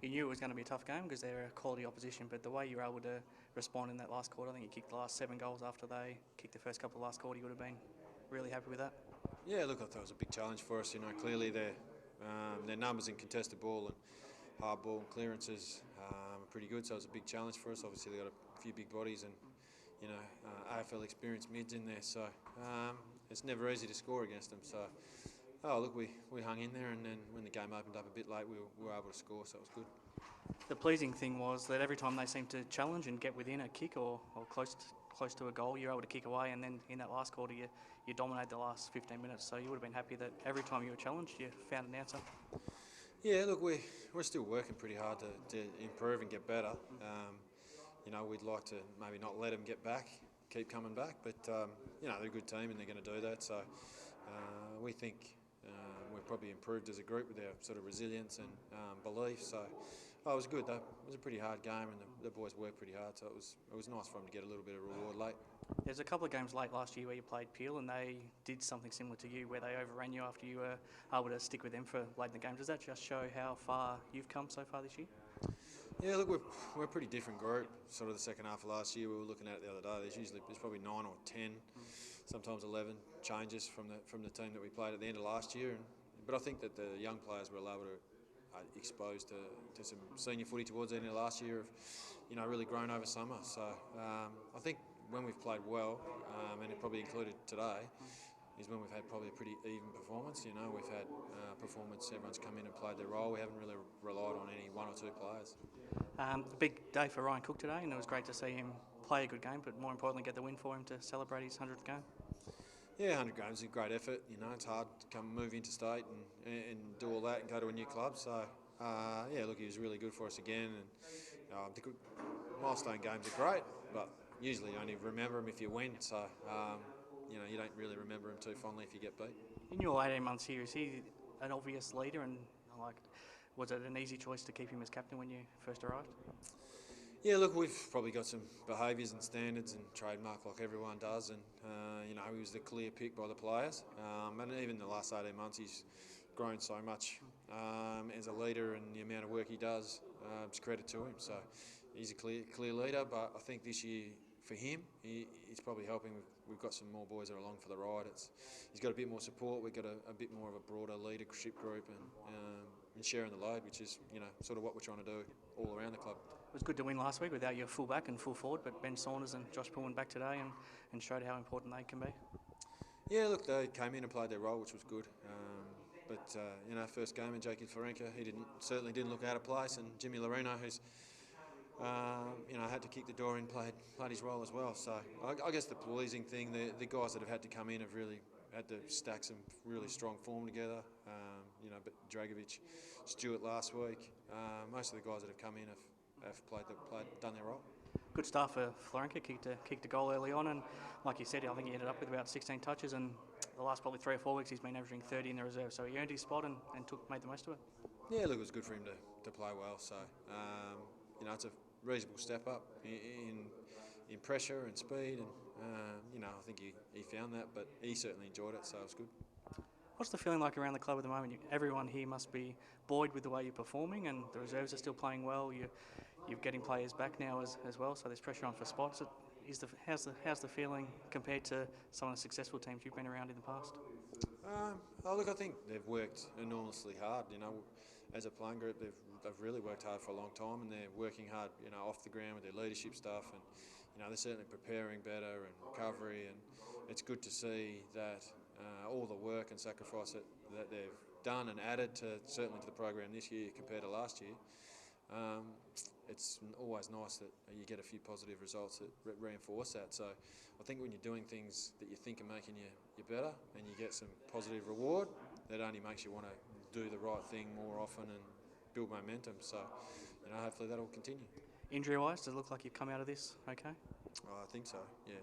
You knew it was going to be a tough game because they're a quality opposition, but the way you were able to respond in that last quarter, I think you kicked the last 7 goals after they kicked the first couple of last quarter, you would have been really happy with that. Yeah, look, I thought it was a big challenge for us. Clearly their numbers in contested ball and hard ball and clearances are pretty good, so it was a big challenge for us. Obviously, they've got a few big bodies and AFL experienced mids in there, so it's never easy to score against them. So, look, we hung in there, and then when the game opened up a bit late, we were able to score, so it was good. The pleasing thing was that every time they seemed to challenge and get within a kick or close to a goal, you were able to kick away, and then in that last quarter you dominated the last 15 minutes, so you would have been happy that every time you were challenged you found an answer. Yeah, look, we're still working pretty hard to improve and get better. We'd like to maybe not let them get back, keep coming back, but they're a good team and they're going to do that, so we think we've probably improved as a group with our sort of resilience and belief, so it was good though. It was a pretty hard game and the boys worked pretty hard, so it was nice for them to get a little bit of reward late. There's a couple of games late last year where you played Peel and they did something similar to you where they overran you after you were able to stick with them for late in the game. Does that just show how far you've come so far this year? Yeah, look, we're a pretty different group. Sort of the second half of last year, we were looking at it the other day. There's probably 9 or 10, sometimes 11 changes from the team that we played at the end of last year. But I think that the young players were able to exposed to some senior footy towards the end of last year have really grown over summer. So I think when we've played well, and it probably included today, is when we've had probably a pretty even performance. We've had performance, everyone's come in and played their role. We haven't really relied on any one or two players. A big day for Ryan Cook today, and it was great to see him play a good game, but more importantly get the win for him to celebrate his 100th game. Yeah, 100 games is a great effort. It's hard to move interstate and do all that and go to a new club. So, look, he was really good for us again. And the milestone games are great, but usually you only remember them if you win. So, you don't really remember him too fondly if you get beat. In your 18 months here, is he an obvious leader, and was it an easy choice to keep him as captain when you first arrived? Yeah, look, we've probably got some behaviours and standards and trademark like everyone does, and he was the clear pick by the players. And even in the last 18 months, he's grown so much as a leader, and the amount of work he does, it's credit to him. So he's a clear leader, but I think this year for him, he's probably helping. We've got some more boys that are along for the ride. He's got a bit more support. We've got a bit more of a broader leadership group and sharing the load, which is sort of what we're trying to do all around the club. It was good to win last week without your full back and full forward, but Ben Saunders and Josh Pullman back today and showed how important they can be. Yeah, look, they came in and played their role, which was good. First game in Jake Florenka, he certainly didn't look out of place, and Jimmy Loreno, who's had to kick the door in, played his role as well. So I guess the pleasing thing, the guys that have had to come in have really had to stack some really strong form together. But Dragovic, Stewart last week, most of the guys that have come in have done their role. Good start for Florenka, kicked a goal early on, and like you said, I think he ended up with about 16 touches, and the last probably 3 or 4 weeks he's been averaging 30 in the reserve, so he earned his spot and made the most of it. Yeah, look, it was good for him to play well, so it's a reasonable step up in pressure and speed, and I think he found that, but he certainly enjoyed it, so it was good. What's the feeling like around the club at the moment? Everyone here must be buoyed with the way you're performing, and the reserves are still playing well. You're getting players back now as well, so there's pressure on for spots. How's the feeling compared to some of the successful teams you've been around in the past? Look, I think they've worked enormously hard. As a playing group, they've really worked hard for a long time, and they're working hard, off the ground with their leadership stuff, and they're certainly preparing better and recovery, and it's good to see that all the work and sacrifice that they've done and added certainly to the program this year compared to last year. It's always nice that you get a few positive results that reinforce that. So I think when you're doing things that you think are making you better and you get some positive reward, that only makes you want to do the right thing more often and build momentum. So hopefully that'll continue. Injury-wise, does it look like you've come out of this okay? I think so, yeah.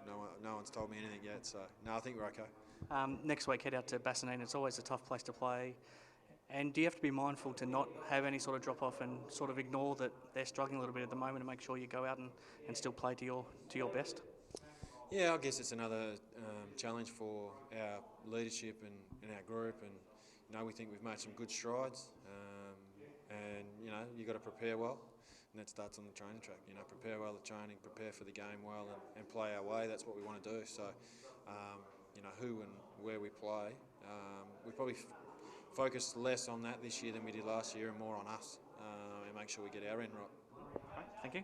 No one's told me anything yet, so no, I think we're okay. Next week, head out to Bassendean. It's always a tough place to play. And do you have to be mindful to not have any sort of drop-off and sort of ignore that they're struggling a little bit at the moment and make sure you go out and still play to your best? Yeah, I guess it's another challenge for our leadership and our group. And, we think we've made some good strides. and you know you got to prepare well, and that starts on the training track. You know, prepare well at training, prepare for the game well, and play our way. That's what we want to do. So, you know, who and where we play, we probably focused less on that this year than we did last year, and more on us, and make sure we get our end right. Right, thank you.